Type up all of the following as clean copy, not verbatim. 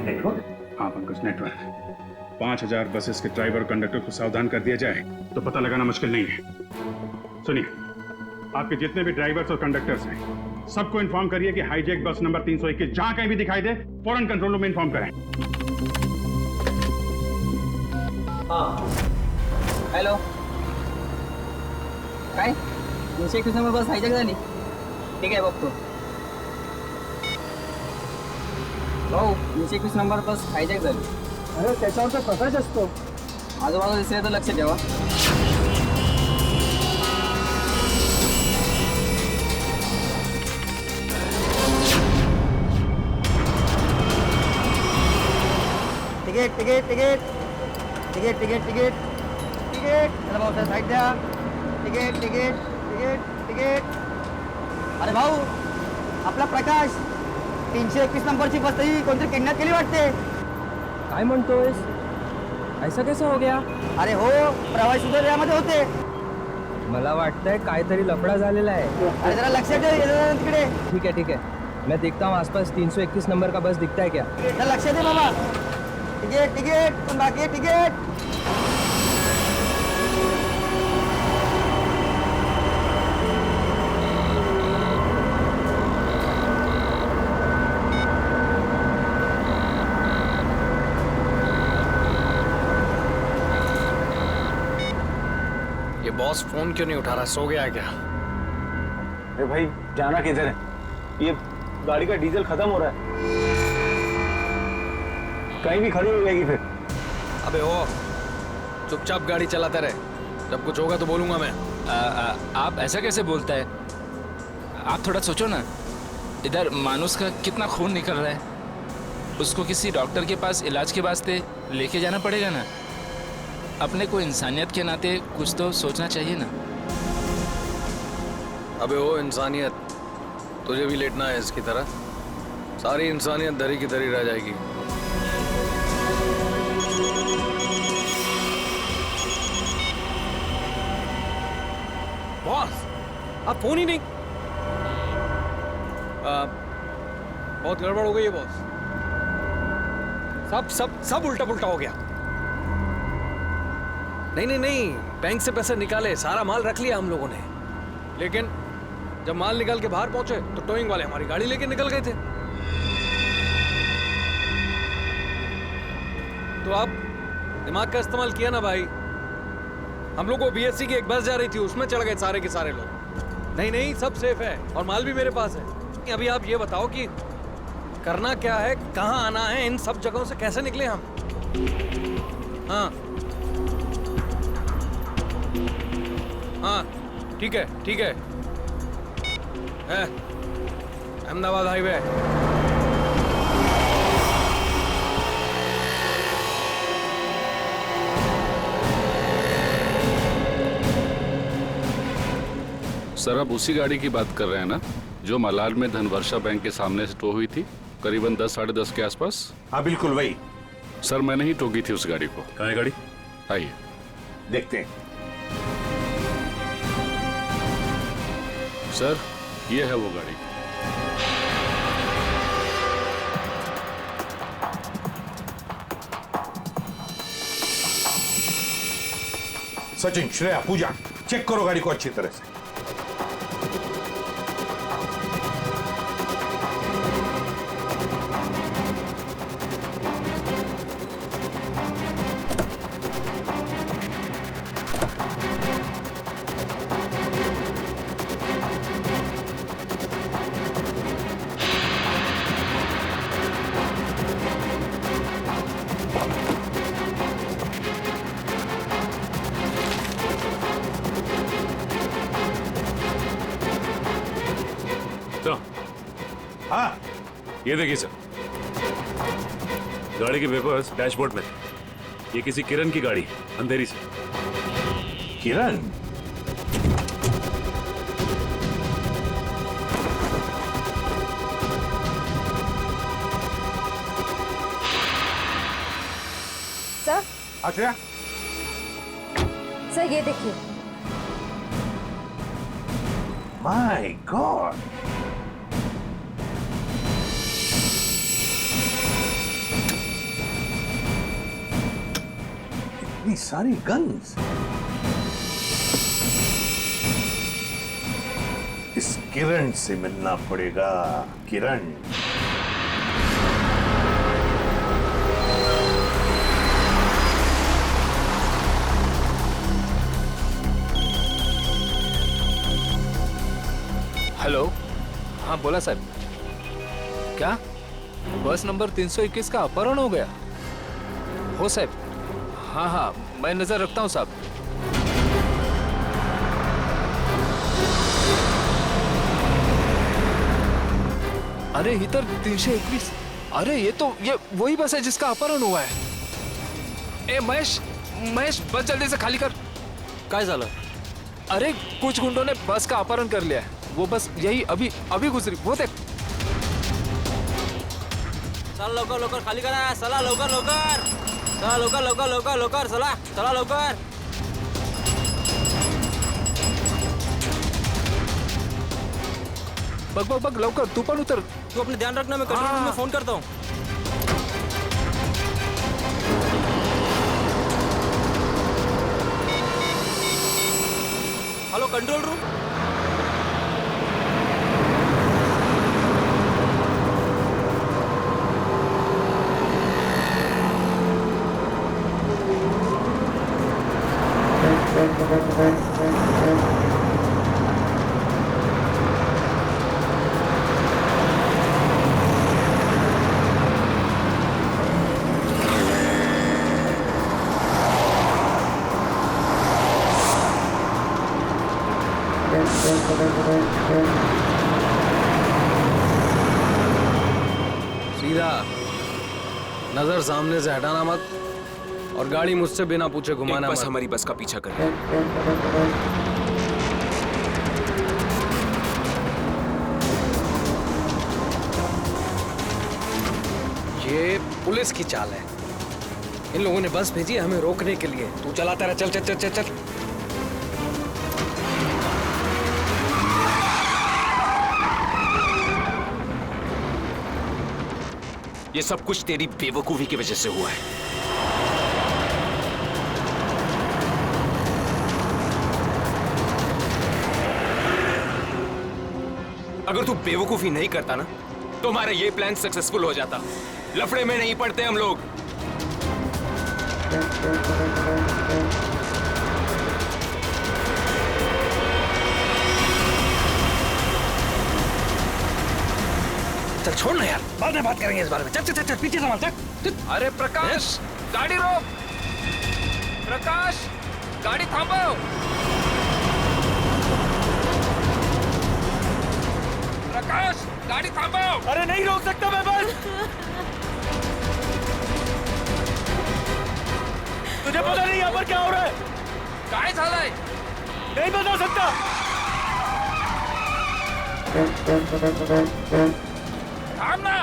Network? हाँ Pankaj, network. 5000 buses के driver conductor को सावधान कर दिया जाए तो पता लगाना मुश्किल नहीं है। सुनिए, आपके जितने भी ड्राइवर्स और कंडक्टर्स हैं, सबको इन्फॉर्म करिए कि हाईजैक बस नंबर 321 जहां कहीं भी दिखाई दे फौरन कंट्रोल रूम में इन्फॉर्म करें। हाँ, हॅलो, काय 321 नंबर बस हायजॅक झाली? ठीक आहे बघतो. भाऊ, 321 नंबर बस हायजॅक झाली. अरे त्याच्यावर तर प्रकाश असतो. आजूबाजूला दिसले तर लक्ष ठेवा. Ticket ticket ticket ticket ticket ticket ticket चला भाऊ सर साईड द्या. Ticket ticket ticket ticket. अरे भाऊ, आपला प्रकाश 321 नंबरची बस तरी कोणतरी किडनॅप केली वाटते. काय म्हणतोयस? ऐसा कैसा हो गया? अरे हो, प्रवासी सुद्धा यामध्ये होते. मला वाटतंय काहीतरी लफडा झालेला आहे. अरे जरा लक्षात दे तिकडे. ठीक है, मैं देखता हूँ आसपास 321 नंबर का बस दिखता है क्या. जरा लक्षात दे बाबा. तिकीट तिकीट पण बाकी तिकीट. ये बॉस फोन क्यों नहीं उठा रहा? सो गया है क्या? अरे भाई, जाना किधर है? ये गाड़ी का डीजल खत्म हो रहा है, कहीं भी खड़ी हो जाएगी फिर। अबे ओ, चुपचाप गाड़ी चलाते रहे, जब कुछ होगा तो बोलूंगा मैं। आप ऐसा कैसे बोलता है? आप थोड़ा सोचो ना, इधर मानुस का कितना खून निकल रहा है, उसको किसी डॉक्टर के पास इलाज के वास्ते लेके जाना पड़ेगा ना। अपने को इंसानियत के नाते कुछ तो सोचना चाहिए ना। अबे ओ इंसानियत, तुझे भी लेटना है इसकी तरह? सारी इंसानियत दरी की दरी रह जाएगी। बॉस, आप फोन ही नहीं। बहुत गड़बड़ हो गई है बॉस। सब सब सब उल्टा पुल्टा हो गया। नहीं, बैंक से पैसे निकाले, सारा माल रख लिया हम लोगों ने, लेकिन जब माल निकाल के बाहर पहुंचे तो टोइंग वाले हमारी गाड़ी लेके निकल गए थे। तो आप दिमाग का इस्तेमाल किया ना भाई। हम लोग को बीएससी की एक बस जा रही थी, उसमें चढ़ गए सारे के सारे लोग। नहीं, सब सेफ है और माल भी मेरे पास है। अभी आप ये बताओ कि करना क्या है, कहाँ आना है, इन सब जगहों से कैसे निकले हम? हाँ, ठीक है। अहमदाबाद हाईवे। सर, आप उसी गाड़ी की बात कर रहे हैं ना जो मलाड में धनवर्षा बैंक के सामने से टो हुई थी करीबन 10 साढ़े 10 के आसपास? हाँ बिल्कुल वही। सर, मैंने ही टोकी थी उस गाड़ी को। कहाँ है गाड़ी? आइए देखते हैं। सर, ये है वो गाड़ी। सचिन, श्रेया, पूजा, चेक करो गाड़ी को अच्छी तरह से। हाँ, ये देखिए सर, गाड़ी के पेपर्स डैशबोर्ड में। ये किसी किरण की गाड़ी है, अंधेरी से। किरण? सर। अच्छा, सर ये देखिए। My God. इतनी सारी गन्स। इस किरण से मिलना पड़ेगा। किरण। हेलो, हाँ बोला साहब। क्या बस नंबर 321 का अपहरण हो गया? हो साहब, हाँ हाँ मैं नजर रखता हूँ साहब। अरे इधर 321। अरे ये वही बस है जिसका अपहरण हुआ है। ए महेश, महेश बस जल्दी से खाली कर। काय झालं? अरे कुछ गुंडों ने बस का अपहरण कर लिया है। वो बस यही अभी गुजरी। वो देख। चला लवकर लवकर खाली करा. चला लवकर लवकर. चला लवकर लवकर लवकर लवकर. चला चला लवकर. बघ बघ बघ लवकर. तू पण उतर. तू अपने ध्यान रखना. मैं कंट्रोल रूम में फोन करता हूँ. Hello control room. सीधा नजर सामने से हटाना मत और गाड़ी मुझसे बिना पूछे घुमाना मत. बस हमारी बस का पीछा कर रही है. ये पुलिस की चाल है. इन लोगों ने बस भेजी है हमें रोकने के लिए. तू चलाता रहा. चल चल चल चल चल. ये सब कुछ तेरी बेवकूफी की वजह से हुआ है. अगर तू बेवकूफी नहीं करता ना तो हमारा ये प्लान सक्सेसफुल हो जाता. लफड़े में नहीं पड़ते हम लोग. चल छोड़ ना यार. बाद में बात करेंगे इस बारे में. चल चल चल पीछे संभाल. चल. अरे प्रकाश, गाड़ी रोक. प्रकाश, गाड़ी थांबव. प्रकाश, गाड़ी थांबव. अरे नहीं रोक सकता मैं बस. तुझे पता नहीं यहाँ पर क्या हो रहा है? काय झालंय? नहीं बता सकता. थांब ना.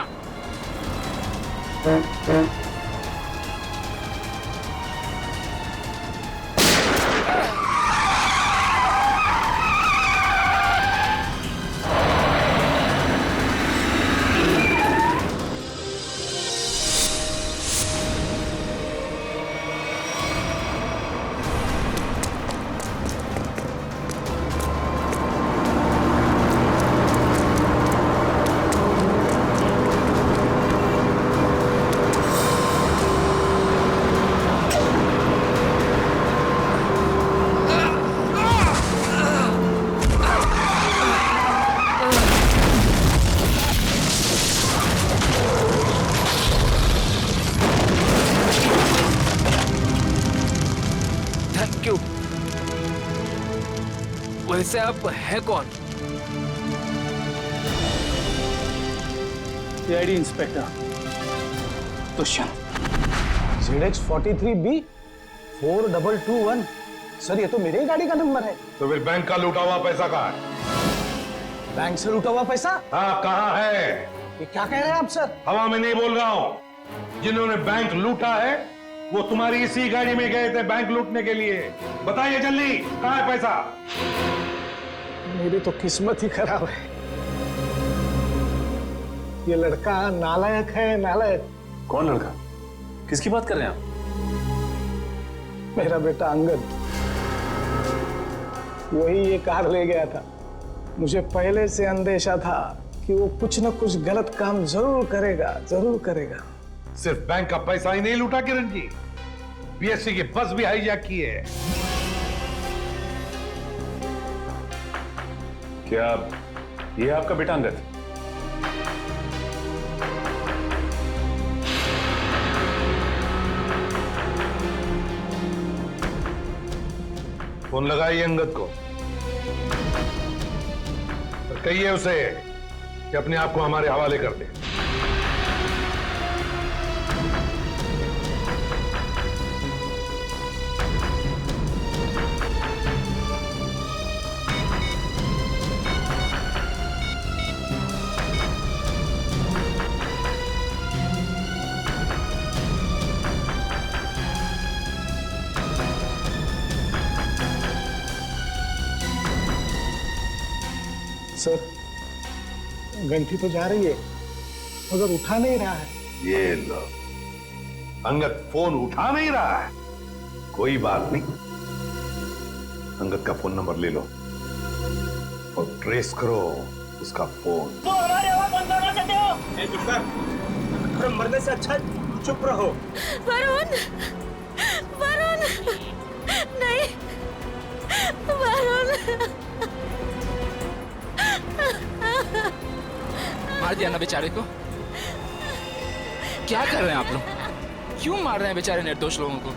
वैसे आप है कौन? CID inspector Dushyant. ZX43B 4221. Sir ये तो मेरे ही गाड़ी का नंबर है. तो फिर बैंक का लूटा हुआ पैसा कहाँ है? बैंक से लूटा हुआ पैसा? हाँ कहाँ है? ये क्या कह रहे हैं आप सर? हवा में नहीं बोल रहा हूँ. जिन्होंने बैंक लूटा है वो तुम्हारी इसी गाड़ी में गए थे बैंक लूटने के लिए. बताइए जल्दी कहाँ है पैसा? मेरी तो किस्मत ही खराब है. ये लड़का नालायक है. नालायक. कौन लड़का? किसकी बात कर रहे हैं आप? मेरा बेटा अंगद, वही ये कार ले गया था। मुझे पहले से अंदेशा था कि वो कुछ न कुछ गलत काम जरूर करेगा, जरूर करेगा। सिर्फ बैंक का पैसा ही नहीं लूटा किरण जी, बीएससी की बस भी हाईजैक की है। क्या ये आपका बेटा अंगद? फोन लगाइए अंगद को और कहिए उसे कि अपने आप को हमारे हवाले कर दे। सर, घंटी तो जा रही है मगर उठा नहीं रहा है। ये लो, अंगद फोन उठा नहीं रहा है। कोई बात नहीं, अंगद का फोन नंबर ले लो और ट्रेस करो उसका फोन। तो हमारे आवाज बंद करना चाहते हो? मरने से अच्छा चुप रहो। वरुण, वरुण, नहीं, वरुण। मार दिया ना बेचारे को। क्या कर रहे हैं आप लोग? क्यों मार रहे हैं बेचारे निर्दोष लोगों को?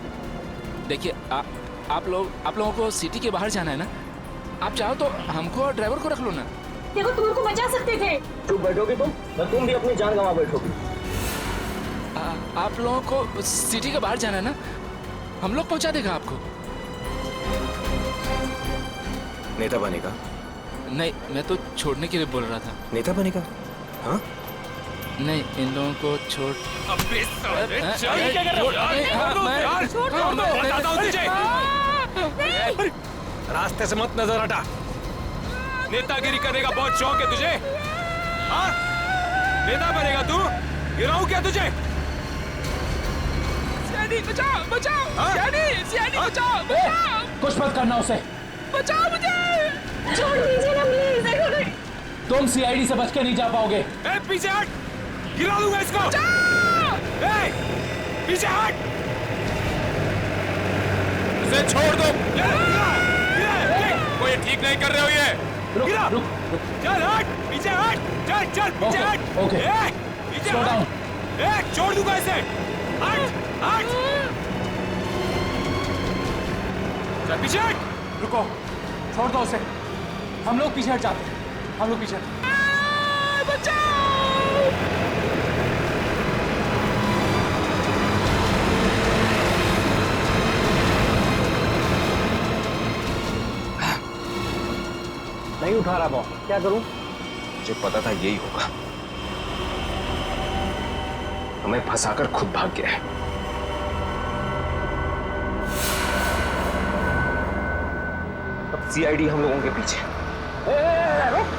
देखिए आप लोगों को सिटी के बाहर जाना है ना, आप चाहो तो हमको और ड्राइवर को रख लो ना। देखो, तुम उनको बचा सकते थे। चुप बैठोगे तुम भी अपनी जान गंवा बैठोगे। आप लोगों को सिटी के बाहर जाना है ना, हम लोग पहुंचा देगा आपको। नेता बनेगा? नहीं, मैं तो छोड़ने के लिए बोल रहा था। नेता बनेगा? हाँ? नहीं, इन लोगों को छोड़। अबे साले, रास्ते से मत नजर हटा। नेतागिरी करने का बहुत शौक है तुझे? हाँ? नेता बनेगा तू? गिराऊं क्या तुझे? सियानी बचाओ, बचाओ, सियानी बचाओ, बचाओ। कुछ मत करना उसे। बचाओ मुझे। छोड़ दीजिए ना प्लीज। तुम सीआईडी से बच के नहीं जा पाओगे। ए, पीछे हट, गिरा दूंगा इसको। ए, पीछे हट, इसे छोड़ दो। कोई ठीक नहीं कर रहे हो ये। रुक। चल हट, पीछे हट, चल पीछे हट। ओके, पीछे स्लो डाउन। छोड़ दूंगा इसे। हट। चल पीछे हट। रुको, छोड़ दो उसे। हम लोग पीछे हट जाते हैं। हम लोग पीछे। नहीं उठा रहा बॉस, क्या करूं? मुझे पता था यही होगा। हमें फंसाकर खुद भाग गया है। अब सीआईडी हम लोगों के पीछे। रुक।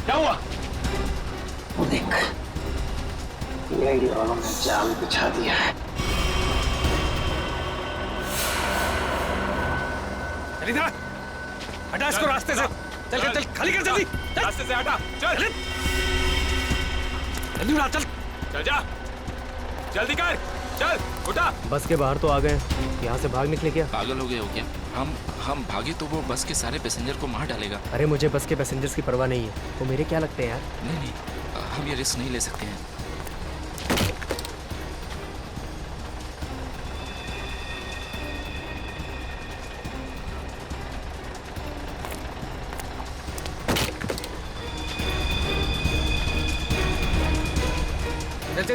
क्या हुआ? वो देख, सीआईडी वालों ने जाल बिछा दिया है। चल इधर, हटा इसको रास्ते से। चल खाली कर जल्दी। रास्ते से हटा, चल जल्दी उड़ा, चल जा, जल्दी कर, चल उठा। बस के बाहर तो आ गए, यहाँ से भाग निकले क्या? पागल हो गए हो क्या? हम भागे तो वो बस के सारे पैसेंजर को मार डालेगा। अरे मुझे बस के पैसेंजर्स की परवाह नहीं है, वो मेरे क्या लगते हैं यार। नहीं, हम ये रिस्क नहीं ले सकते हैं।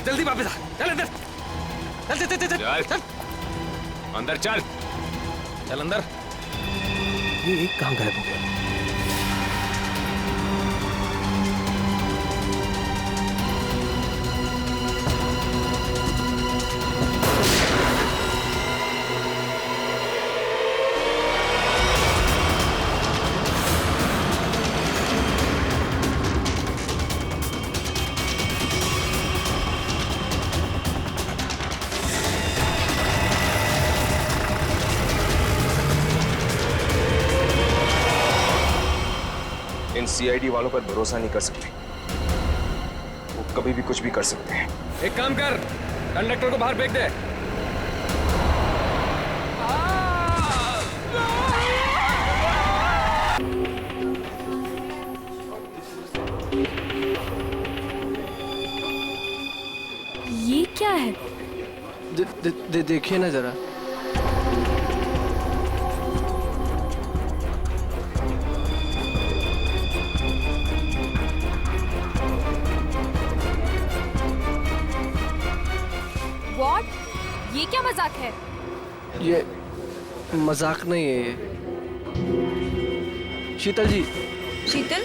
जल्दी वापस आ, चल अंदर, चल अंदर, चल अंदर। ये कहाँ गायब हो गया? सीआईडी वालों पर भरोसा नहीं कर सकते, वो कभी भी कुछ भी कर सकते हैं। एक काम कर, कंडक्टर को बाहर फेंक दे। ये क्या है? देखिए ना जरा। What? ये क्या मजाक है? ये मजाक नहीं है ये। शीतल जी। शीतल?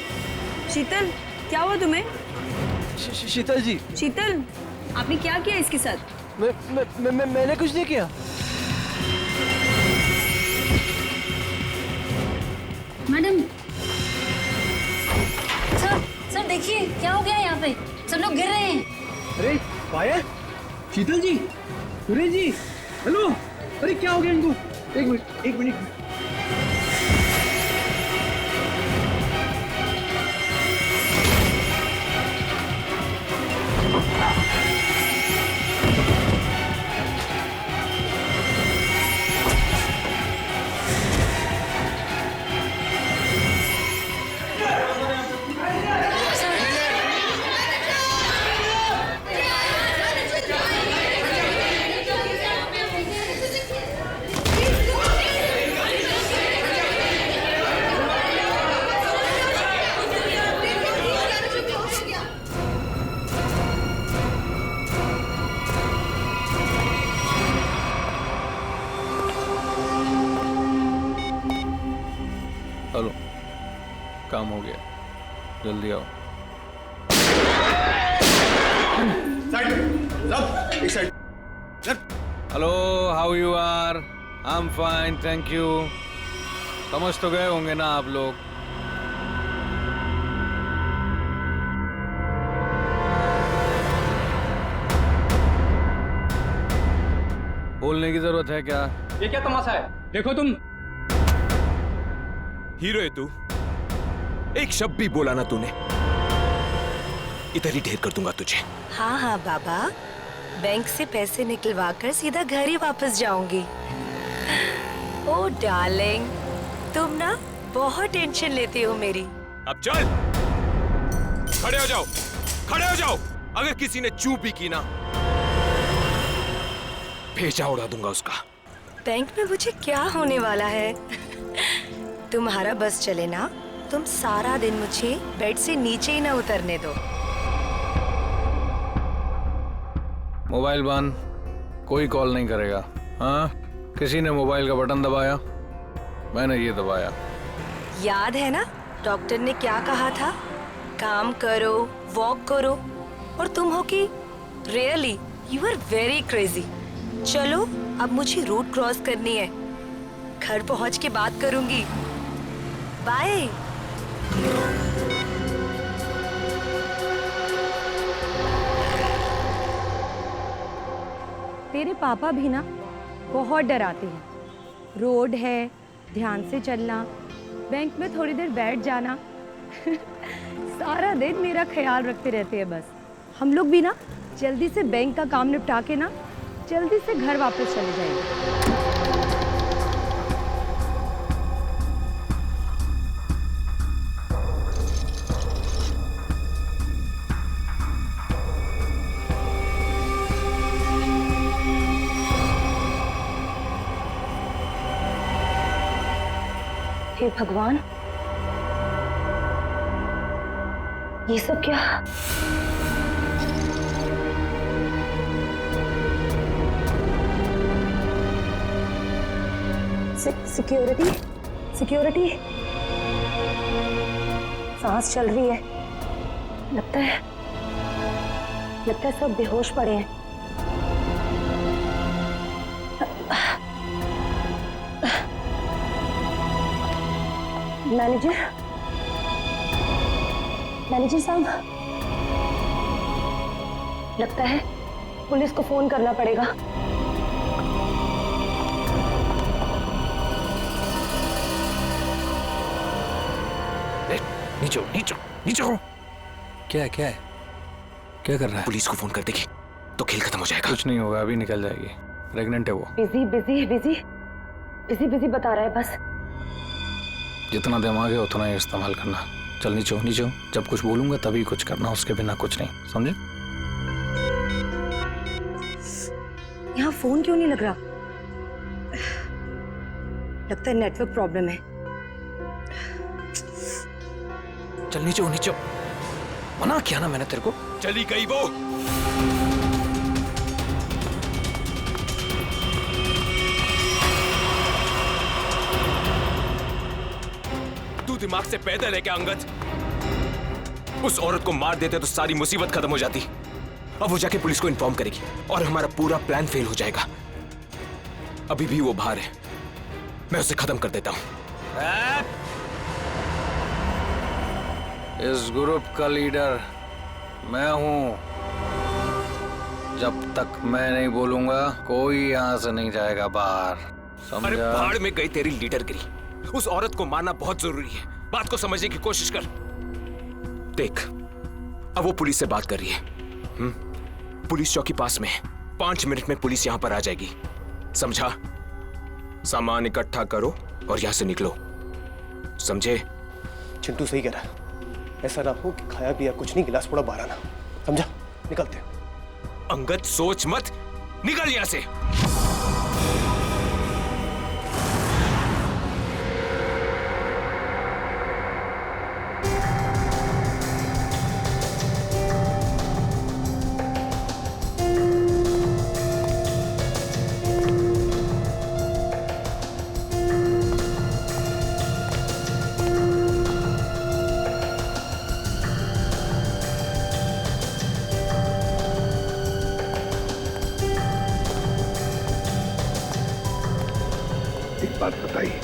शीतल, क्या हुआ तुम्हें? शीतल जी। शीतल, आपने क्या किया इसके साथ? मैंने कुछ नहीं किया। मैडम। सर देखिए क्या हो गया यहाँ पे, सब लोग गिर रहे हैं। अरे पायल, शीतल जी, सुरेश जी, हेलो। अरे क्या हो गया इनको? एक मिनट। हेलो, काम हो गया, जल्दी आओ। Hello, how you are? I am fine, thank you. समझ तो गए होंगे ना आप लोग। बोलने की जरूरत है क्या? ये क्या तमाशा है? देखो तुम। हीरो है तू, एक शब्द भी बोला ना तूने, इधर ही ढेर कर दूंगा तुझे। हाँ हाँ बाबा, बैंक से पैसे निकलवा कर सीधा घर ही वापस जाऊंगी। ओ डार्लिंग, तुम ना बहुत टेंशन लेती हो मेरी। अब चल, खड़े हो जाओ, खड़े हो जाओ। अगर किसी ने चूप भी की ना, भेजा उड़ा दूंगा उसका। बैंक में मुझे क्या होने वाला है? तुम्हारा बस चले ना, तुम सारा दिन मुझे बेड से नीचे ही ना उतरने दो। मोबाइल बंद, कोई कॉल नहीं करेगा। हाँ, किसी ने मोबाइल का बटन दबाया, मैंने ये दबाया। याद है ना डॉक्टर ने क्या कहा था? काम करो, वॉक करो, और तुम हो कि really you are very crazy. चलो अब मुझे रोड क्रॉस करनी है, घर पहुंच के बात करूंगी। बाय। तेरे पापा भी ना बहुत डराते हैं। रोड है, ध्यान से चलना, बैंक में थोड़ी देर बैठ जाना। सारा दिन मेरा ख्याल रखते रहते हैं बस। हम लोग भी ना जल्दी से बैंक का काम निपटा के ना जल्दी से घर वापस चले जाएंगे। हे भगवान, ये सब क्या? Security, security. सांस चल रही है। लगता है सब बेहोश पड़े हैं। मैनेजर साहब, लगता है पुलिस को फोन करना पड़ेगा। नीचे हो, नीचे हो, नीचे हो। क्या है क्या है? क्या कर रहा है? पुलिस को फोन कर देगी तो खेल खत्म हो जाएगा। कुछ नहीं होगा, अभी निकल जाएगी। प्रेग्नेंट है वो। Busy busy busy busy busy बता रहा है बस। जितना दिमाग है उतना ही इस्तेमाल करना। चल नीचे हो, नीचे हो। जब कुछ बोलूंगा तभी कुछ करना, उसके बिना कुछ नहीं, समझे? यहाँ फोन क्यों नहीं लग रहा? लगता है नेटवर्क प्रॉब्लम है। चल नीचे हो, नीचे हो। मना किया ना मैंने तेरे को। चली गई वो। तू दिमाग से पैदल है क्या अंगद? उस औरत को मार देते तो सारी मुसीबत खत्म हो जाती। अब वो जाके पुलिस को इन्फॉर्म करेगी और हमारा पूरा प्लान फेल हो जाएगा। अभी भी वो बाहर है, मैं उसे खत्म कर देता हूं। इस ग्रुप का लीडर मैं हूं। जब तक मैं नहीं बोलूंगा कोई यहां से नहीं जाएगा बाहर, समझा? अरे भाड़ में गई तेरी लीडरगिरी। उस औरत को मारना बहुत जरूरी है। बात को समझने की कोशिश कर। देख, अब वो पुलिस से बात कर रही है। पुलिस चौकी पास में है। 5 मिनट में पुलिस यहां पर आ जाएगी, समझा? सामान इकट्ठा करो और यहां से निकलो, समझे? चिंटू सही कह रहा है। ऐसा ना हो कि खाया पिया कुछ नहीं, गिलास थोड़ा बाहर आना, समझा? निकलते हैं। अंगद सोच मत, निकल यहां से। बात बताइए,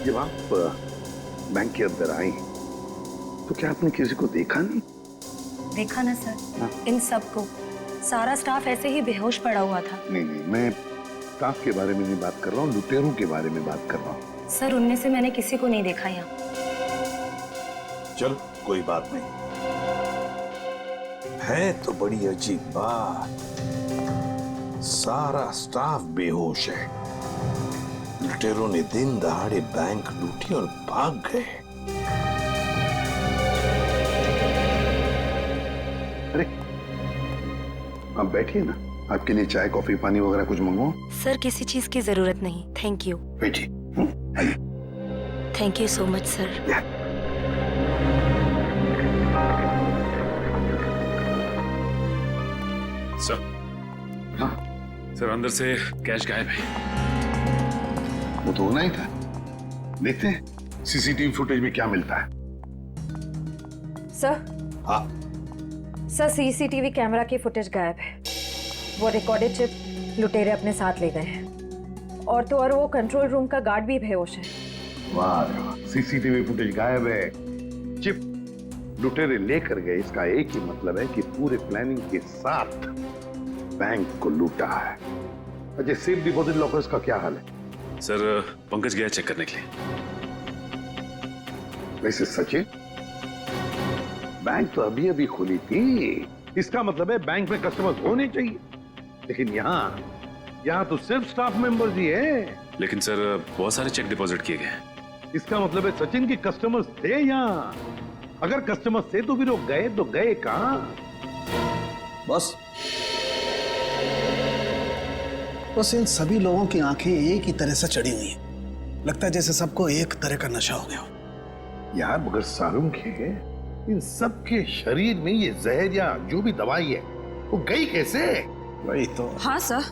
जब आप बैंक के अंदर आई तो क्या आपने किसी को देखा नहीं? देखा ना सर, इन सबको। सारा स्टाफ ऐसे ही बेहोश पड़ा हुआ था। नहीं नहीं, मैं स्टाफ के बारे में नहीं बात कर रहा हूँ, लुटेरों के बारे में बात कर रहा हूँ। सर, उनमें से मैंने किसी को नहीं देखा यहाँ। चल कोई बात नहीं, है तो बड़ी अजीब बात। सारा स्टाफ बेहोश है। लुटेरों ने दिन दहाड़े बैंक लूटी और भाग गए। अरे आप बैठिए ना, आपके लिए चाय कॉफी पानी वगैरह कुछ मंगवाओ? सर, किसी चीज की जरूरत नहीं, थैंक यू। बैठिए। आइए। Thank you so much sir. Sir, हाँ सर, अंदर से कैश गायब है। वो तो होना ही था। देखते हैं सीसीटीवी फुटेज में क्या मिलता है। सर, हाँ सर, सीसीटीवी कैमरा की फुटेज गायब है। वो रिकॉर्डेड चिप लुटेरे अपने साथ ले गए हैं, और तो और वो कंट्रोल रूम का गार्ड भी बेहोश है। वाह, सीसीटीवी फुटेज गायब है, चिप लुटेरे लेकर गए। इसका एक ही मतलब है कि पूरे प्लानिंग के साथ बैंक को लूटा है। अच्छा, सेफ डिपॉजिट लॉकर्स का क्या हाल है? सर, पंकज गया चेक करने के लिए। वैसे सचिन, बैंक तो अभी अभी खुली थी, इसका मतलब है बैंक में कस्टमर्स होने चाहिए। लेकिन यहाँ तो सिर्फ स्टाफ मेंबर्स ही है। लेकिन सर, बहुत सारे चेक डिपॉजिट किए गए। इसका मतलब है सचिन के कस्टमर्स थे यहाँ। अगर कस्टमर्स थे तो फिर वो गए तो गए कहाँ? बस इन सभी लोगों की आंखें एक ही तरह से चढ़ी हुई हैं। लगता है जैसे सबको एक तरह का नशा हो गया। यार मगर सारुंग है, इन सब के शरीर में ये जहर या जो भी दवाई है वो गई कैसे? वही तो। हाँ सर,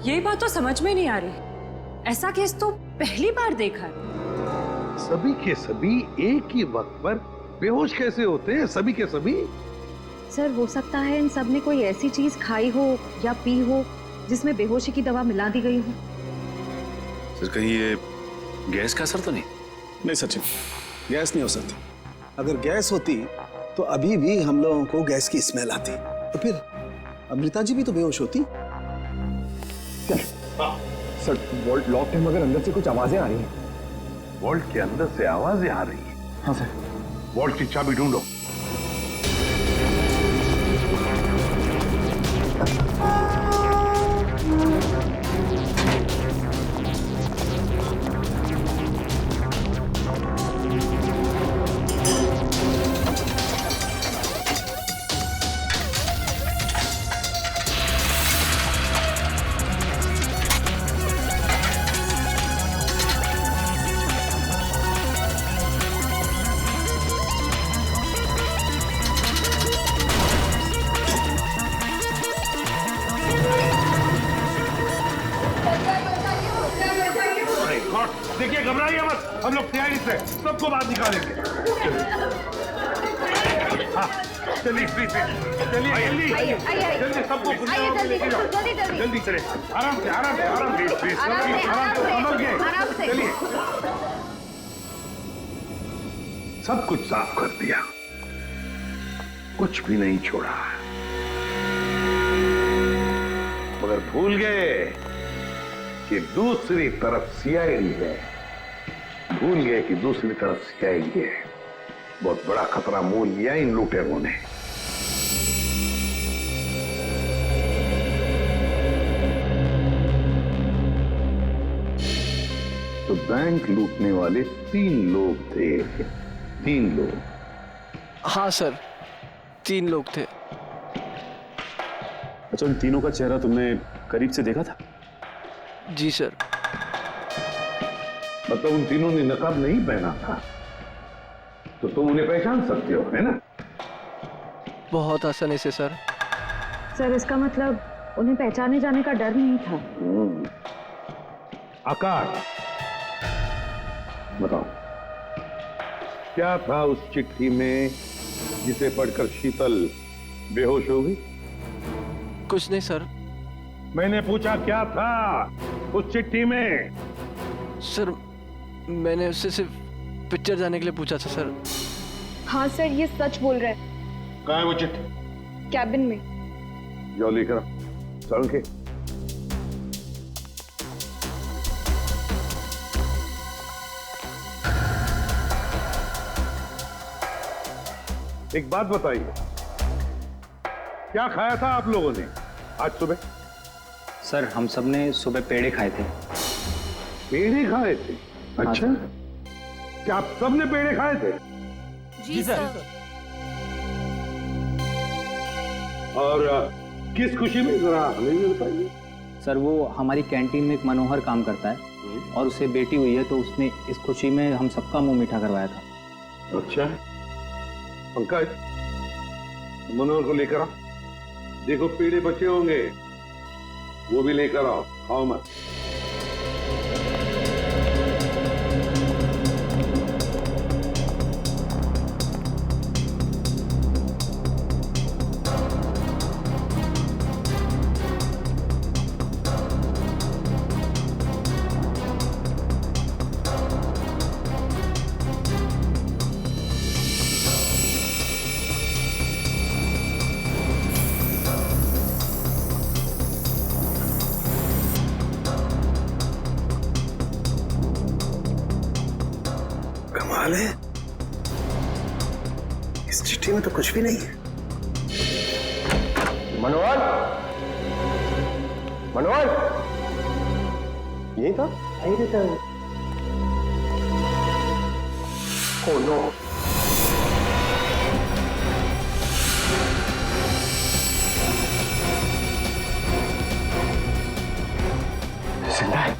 यही बात तो समझ में नहीं आ रही। ऐसा केस तो पहली बार देखा है। सभी के सभी एक ही वक्त पर बेहोश कैसे होते हैं? सभी के सभी। सर, हो सकता है इन सब ने कोई ऐसी चीज खाई हो या पी हो जिसमें बेहोशी की दवा मिला दी गई हो। सर, कहीं ये गैस का असर तो नहीं? नहीं सचिन, गैस नहीं हो सकती। अगर गैस होती तो अभी भी हम लोगों को गैस की स्मेल आती, तो फिर अमृता जी भी तो बेहोश होती। सर, वॉल्ट लॉक है मगर अंदर से कुछ आवाजें आ रही हैं। वॉल्ट के अंदर से आवाजें आ रही हैं? हाँ सर। वॉल्ट की चाबी ढूंढो। देखिए घबराइए मत, हम लोग तैयारी से सबको बाहर निकालेंगे। हाँ, चलिए प्लीज, चलिए जल्दी जल्दी सबको जल्दी चले, आराम से आराम से आराम से आराम से समझ गए। चलिए सब कुछ साफ कर दिया, कुछ भी नहीं छोड़ा, मगर भूल गए कि दूसरी तरफ सीआईडी है। भूल गए कि दूसरी तरफ सीआईडी है। बहुत बड़ा खतरा मोल लिया इन लुटेरों ने। तो बैंक लूटने वाले 3 लोग थे। 3 लोग? हाँ सर, 3 लोग थे। अच्छा, उन तीनों का चेहरा तुमने करीब से देखा था? जी सर। मतलब उन तीनों ने नकाब नहीं पहना था, तो तुम उन्हें पहचान सकते हो, है ना? बहुत आसानी से सर। सर इसका मतलब उन्हें पहचाने जाने का डर नहीं था। आकाश, बताओ क्या था उस चिट्ठी में जिसे पढ़कर शीतल बेहोश हो गई? कुछ नहीं सर। मैंने पूछा क्या था उस चिट्ठी में? सर मैंने उससे सिर्फ पिक्चर जाने के लिए पूछा था सर। हाँ सर, ये सच बोल रहा है। कहाँ है वो चिट्ठी? कैबिन में। जाओ लेकर चल के। एक बात बताइए, क्या खाया था आप लोगों ने आज सुबह? सर हम सब ने सुबह पेड़े खाए थे। पेड़े खाए थे? अच्छा, क्या आप सब ने पेड़े खाए थे? जी सर। और किस खुशी में, जरा हमें भी बताइए। सर वो हमारी कैंटीन में एक मनोहर काम करता है और उसे बेटी हुई है, तो उसने इस खुशी में हम सबका मुंह मीठा करवाया था। अच्छा, पंकज मनोहर को लेकर आ। देखो पेड़े बचे होंगे, वो भी लेकर आओ, खाओ मत। कमाल है, इस चिट्ठी में तो कुछ भी नहीं है। मनोहर, मनोहर, यही था? यही रहता है। ओह नो, जिंदा है।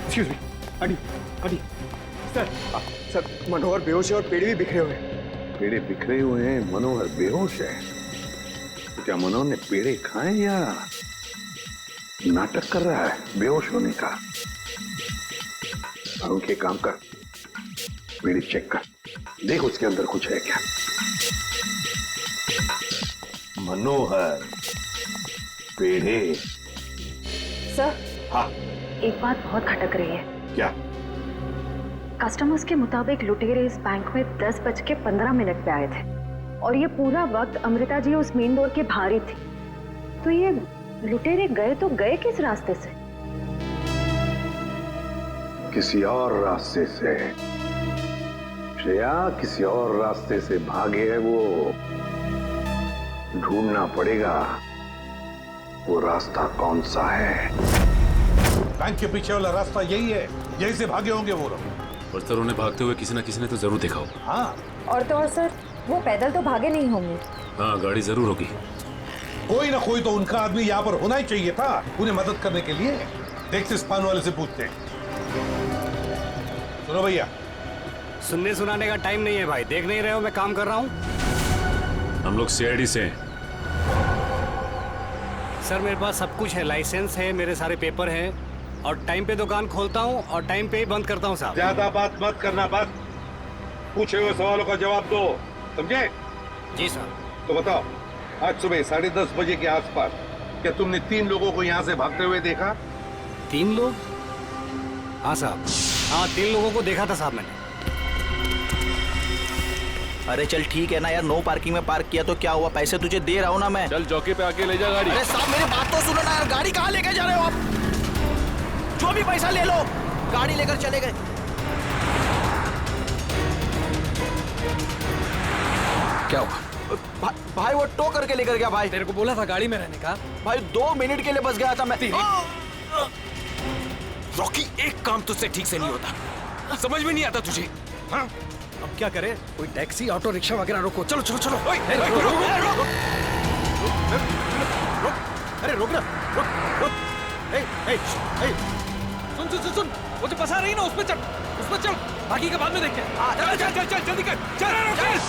एक्सक्यूज मी, अडी अडी सर। सर मनोहर बेहोश है और पेड़े भी बिखरे हुए हैं। पेड़े बिखरे हुए हैं, मनोहर बेहोश है। तो क्या मनोहर ने पेड़े खाए या नाटक कर रहा है बेहोश होने का? अरुण के काम कर, पेड़े चेक कर, देख उसके अंदर कुछ है क्या। मनोहर, पेड़े। सर हाँ, एक बात बहुत खटक रही है। क्या? कस्टमर्स के मुताबिक लुटेरे इस बैंक में 10:15 पे आए थे और ये पूरा वक्त अमृता जी उस मेन डोर के बाहर ही थी। तो ये लुटेरे गए तो गए किस रास्ते से? किसी और रास्ते से, श्रेया किसी और रास्ते से भागे है वो। ढूंढना पड़ेगा वो रास्ता कौन सा है। बैंक के पीछे वाला रास्ता यही है, यही से भागे होंगे वो लोग। और सर उन्हें भागते हुए किसी न किसी ने तो जरूर देखा होगा। हाँ, और तो और सर, वो पैदल तो भागे नहीं होंगे। हाँ, गाड़ी जरूर होगी। कोई ना कोई तो उनका आदमी यहाँ पर होना ही चाहिए था उन्हें मदद करने के लिए। देखते स्पान वाले से पूछते हैं। सुनो भैया, सुनने सुनाने का टाइम नहीं है भाई, देख नहीं रहे हो मैं काम कर रहा हूँ। हम लोग सीआईडी से हैं। सर मेरे पास सब कुछ है, लाइसेंस है, मेरे सारे पेपर हैं और टाइम पे दुकान खोलता हूँ और टाइम पे ही बंद करता हूँ साहब। ज्यादा बात मत करना, बस पूछे हुए सवालों का जवाब दो, समझे? जी सर। तो बताओ, आज सुबह 10:30 बजे के आसपास क्या तुमने 3 लोगों को यहाँ से भागते हुए देखा? 3 लोग? हाँ साहब, हाँ 3 लोगों को देखा था साहब मैंने। अरे चल ठीक है ना यार, नो पार्किंग में पार्क किया तो क्या हुआ, पैसे तुझे दे रहा हूँ ना मैं। चल चौकी पे आके ले जा गाड़ी। अरे साहब मेरी बात तो सुनो ना यार, गाड़ी कहाँ लेके जा रहे हो आप? जो भी पैसा ले लो, गाड़ी लेकर चले गए। क्या हुआ? भाई वो टो करके लेकर गया भाई। तेरे को बोला था गाड़ी में रहने का। भाई 2 मिनट के लिए बस गया था मैं। रॉकी, एक काम तुझसे ठीक से नहीं होता, समझ में नहीं आता तुझे? हाँ? अब क्या करे, कोई टैक्सी ऑटो रिक्शा वगैरह रोको। चलो चलो चलो। अरे रोक ना, रुक। सुन, वो जो फंसा रही ना उसमें चल, बाकी का बाद में देखते हैं। चल जल्दी कर, चल।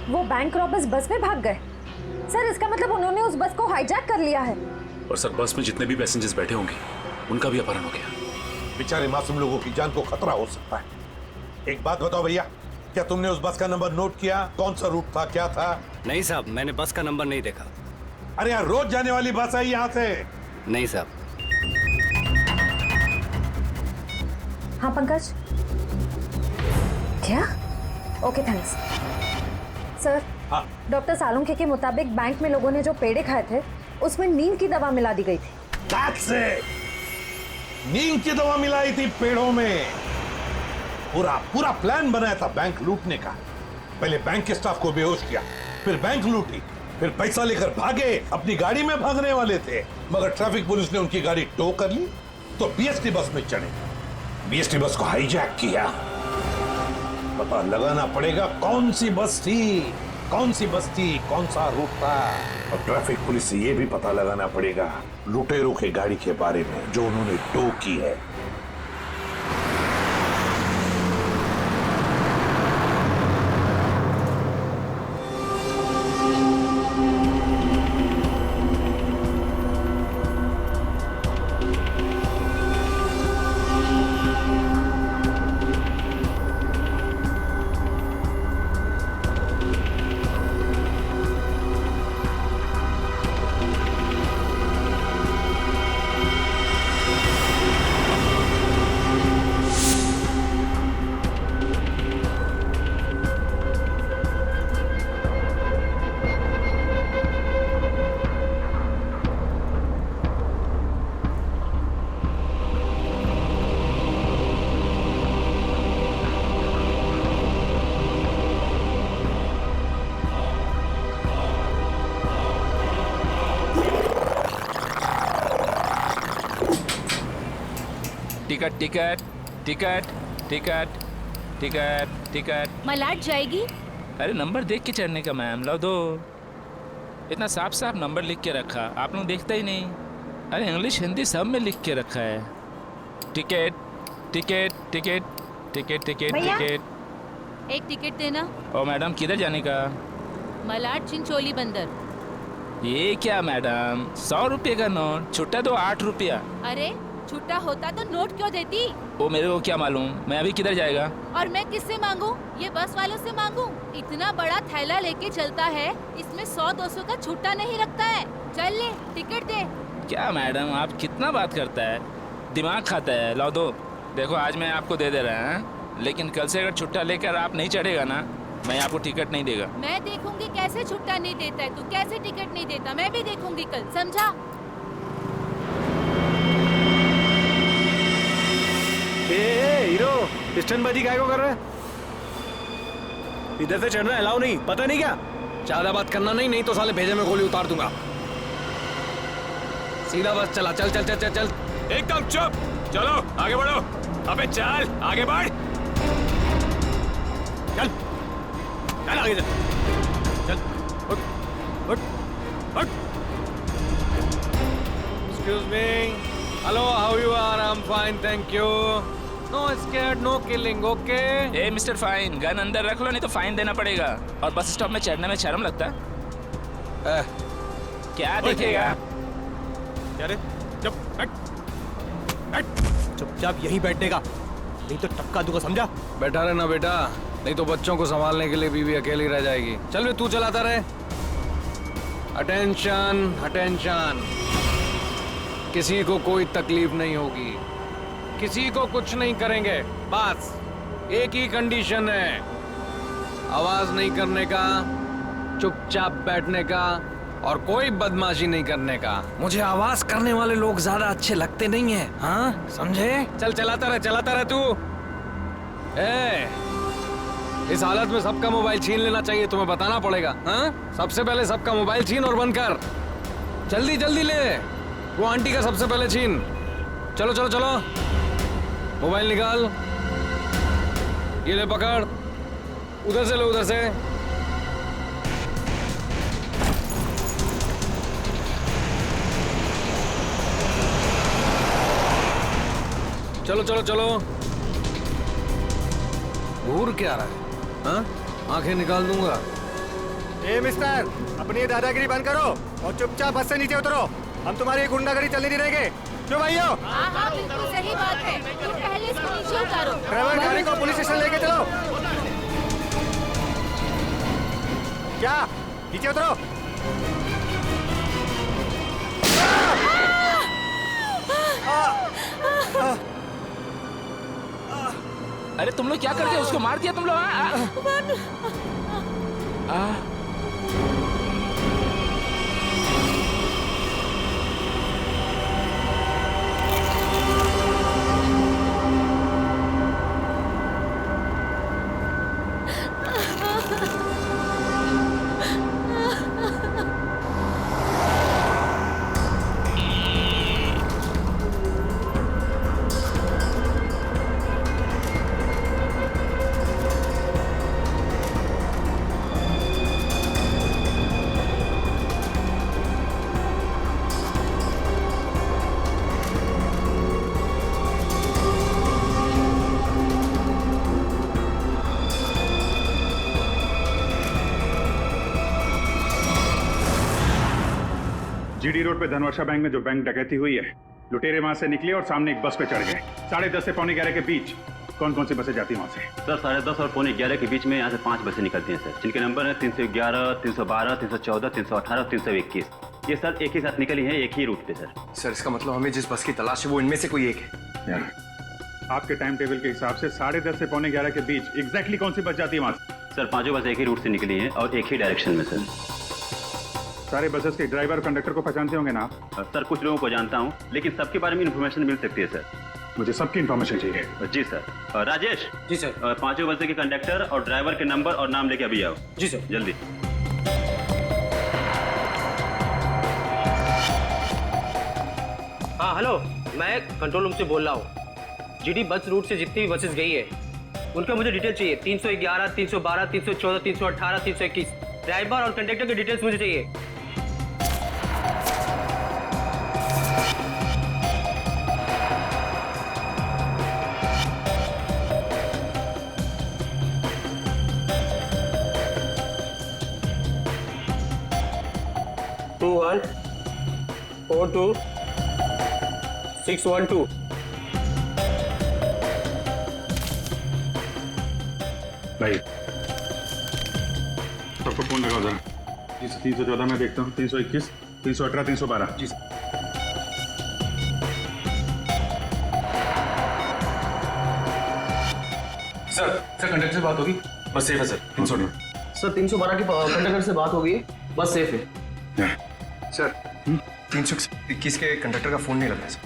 वो बैंक रॉबर्स बस में भाग गए। सर इसका मतलब उन्होंने उस बस को हाईजैक कर लिया है। और सर बस में जितने भी पैसेंजर्स बैठे होंगे उनका भी अपहरण हो गया। बेचारे मासूम लोगों की जान को खतरा हो सकता है। एक बात बताओ भैया, क्या तुमने उस बस का नंबर नोट किया? कौन सा रूट था, क्या था? नहीं साहब, मैंने बस का नंबर नहीं देखा। अरे यार, रोज जाने वाली बस है यहाँ से। नहीं साहब। हाँ पंकज। क्या? Okay thanks. Sir, doctor Salunkhe के मुताबिक बैंक में लोगों ने जो पेड़े खाए थे उसमें नींद की दवा मिला दी गई थी। That's it! नींद की दवा मिलाई थी पेड़ों में। पूरा प्लान बनाया था बैंक लूटने का। पहले बैंक के स्टाफ को बेहोश किया, फिर बैंक लूटी, फिर पैसा लेकर भागे। अपनी गाड़ी में भागने वाले थे, मगर ट्रैफिक पुलिस ने उनकी गाड़ी टो कर ली तो बीएसटी बस में चढ़े। बीएसटी बस को हाईजैक किया। पता लगाना पड़ेगा कौन सी बस थी, कौन सा रूट था। और ट्रैफिक पुलिस से यह भी पता लगाना पड़ेगा लुटेरों के गाड़ी के बारे में जो उन्होंने टो की है। टिकट। मलाड जाएगी। अरे नंबर देख के चढ़ने का मैम, लो दो। इतना साफ नंबर लिख के रखा, आप लोग देखता ही नहीं। अरे इंग्लिश हिंदी सब में लिख के रखा है। टिकट। एक टिकट देना। ओ मैडम, किधर जाने का? मलाड चिंचोली बंदर। ये क्या मैडम, 100 रुपये का नोट, छुट्टा तो 8 रुपया। अरे छुट्टा होता तो नोट क्यों देती? वो मेरे को क्या मालूम, मैं अभी किधर जाएगा? और मैं किससे मांगू? ये बस वालों से मांगू? इतना बड़ा थैला लेके चलता है, इसमें 100-200 का छुट्टा नहीं रखता है। चल ले, टिकट दे। क्या मैडम, आप कितना बात करता है, दिमाग खाता है। लो दो। देखो आज मैं आपको दे रहा है, लेकिन कल से अगर छुट्टा लेकर आप नहीं चढ़ेगा ना, मैं आपको टिकट नहीं देगा। मैं देखूंगी कैसे छुट्टा नहीं देता है तू, कैसे टिकट नहीं देता, मैं भी देखूंगी कल, समझा? पिस्टनबाजी काय को कर रहा है? इधर से चढ़ना अलाउ नहीं, पता नहीं क्या? ज्यादा बात करना नहीं तो साले भेजे में गोली उतार दूंगा। सीधा बस चला, चल चल चल चल चल। एकदम चुप, चलो आगे बढ़ो। अबे चल आगे बढ़, चल चल आगे चल, चल उठ उठ उठ। Excuse me. Hello, how you are? I'm fine, thank you. No scared, no killing, okay? A mister fine, gun अंदर रख लो नहीं तो फाइन देना पड़ेगा। और बस स्टॉप में चढ़ने में शर्म लगता है? क्या देखेगा? अरे चुप, चुपचाप यहीं बैठेगा, नहीं तो टपका दूंगा, समझा? बैठा रहना बेटा, नहीं तो बच्चों को संभालने के लिए बीवी अकेली रह जाएगी। चल बे, तू चलाता रहे। अटेंशन अटेंशन, किसी को कोई तकलीफ नहीं होगी, किसी को कुछ नहीं करेंगे। बस एक ही कंडीशन है, आवाज नहीं करने का, चुपचाप बैठने का और कोई बदमाशी नहीं करने का। मुझे आवाज करने वाले लोग ज्यादा अच्छे लगते नहीं हैं, हाँ समझे? चल चलाता रहे तू। इस हालत में सबका मोबाइल छीन लेना चाहिए, तुम्हें बताना पड़ेगा। हाँ, सबसे पहले सबका मोबाइल छीन और बंद कर। जल्दी जल्दी ले, वो आंटी का सबसे पहले छीन। चलो चलो चलो, मोबाइल निकाल, ये ले पकड़, उधर से लो, उधर से। चलो चलो चलो, घूर क्या रहा है? हाँ, आंखें निकाल दूंगा। ए मिस्टर, अपनी दादागिरी बंद करो और चुपचाप बस से नीचे उतरो। हम तुम्हारी गुंडागर्दी चलने नहीं देंगे, क्यों भाइयों? हाँ बिल्कुल सही बात है, तुम पहले इसको नीचे उतारो। ड्राइवर गाड़ी को पुलिस स्टेशन लेके चलो। क्या? नीचे उतरो। अरे तुम लोग क्या करते हो? उसको मार दिया तुम लोग? जीडी रोड पे धनवर्षा बैंक में जो बैंक डकैती हुई है, लुटेरे वहां से निकले और सामने एक बस पे चढ़ गए। 10:30 से 11:45 के बीच कौन कौन सी बसें जाती हैं वहां से? सर 10:30 और 11:45 के बीच में यहाँ से 5 बसें निकलती हैं सर, जिनके नंबर है 311, 312, 314, 318 और 321। ये सर एक ही साथ निकली है, एक ही रूट पे सर। सर इसका मतलब हमें जिस बस की तलाश है वो इनमें से कोई एक है। आपके टाइम टेबल के हिसाब से 10:30 से 11:45 के बीच एग्जैक्टली कौन सी बस जाती है वहां से? सर पांचों बस एक ही रूट से निकली हैं और एक ही डायरेक्शन में सर। सारे बसेस के ड्राइवर और कंडक्टर को पहचानते होंगे ना आप? सर कुछ लोगों को जानता हूँ, लेकिन सबके बारे में इन्फॉर्मेशन मिल सकती है सर। मुझे सबकी इन्फॉर्मेशन चाहिए। जी सर। राजेश। जी सर। पांचों बसें के कंडक्टर और ड्राइवर के नंबर और नाम लेके अभी आओ। जी सर। जल्दी। हाँ हेलो, मैं कंट्रोल रूम से बोल रहा हूँ। जीडी बस रूट से जितनी भी बसेस गई है उनका मुझे डिटेल चाहिए। 311, 312, 314, 318, 321 ड्राइवर और कंडक्टर की डिटेल्स मुझे चाहिए। Two 1 4 2 6 1 2। भाई सबको फोन लगाओ जरा। 314 में देखता हूँ, 321, 318, 312। जी सर कंडक्टर से बात होगी, बस सेफ है सर। 318 सर 312 की कंडक्टर से बात होगी, बस सेफ है। सर 321 के कंडक्टर का फोन नहीं लग रहा है सर।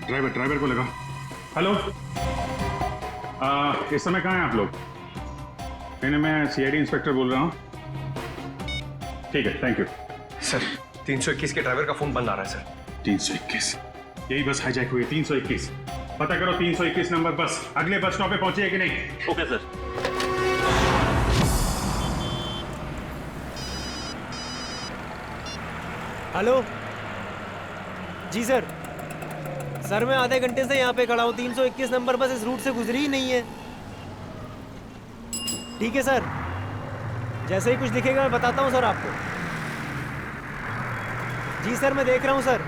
ड्राइवर को लगा। हेलो इस समय कहाँ हैं आप लोग? मैं सीआईडी इंस्पेक्टर बोल रहा हूँ। ठीक है, थैंक यू सर। 321 के ड्राइवर का फोन बंद आ रहा है सर। 321, यही बस हाईजैक हुई। 321 पता करो, 321 नंबर बस अगले बस स्टॉप पे पहुंची है कि नहीं? Okay sir. हेलो जी सर। सर मैं आधे घंटे से यहाँ पे खड़ा हूँ। 321 नंबर बस इस रूट से गुजरी ही नहीं है। ठीक है सर, जैसे ही कुछ दिखेगा मैं बताता हूँ सर आपको। जी सर, मैं देख रहा हूँ सर।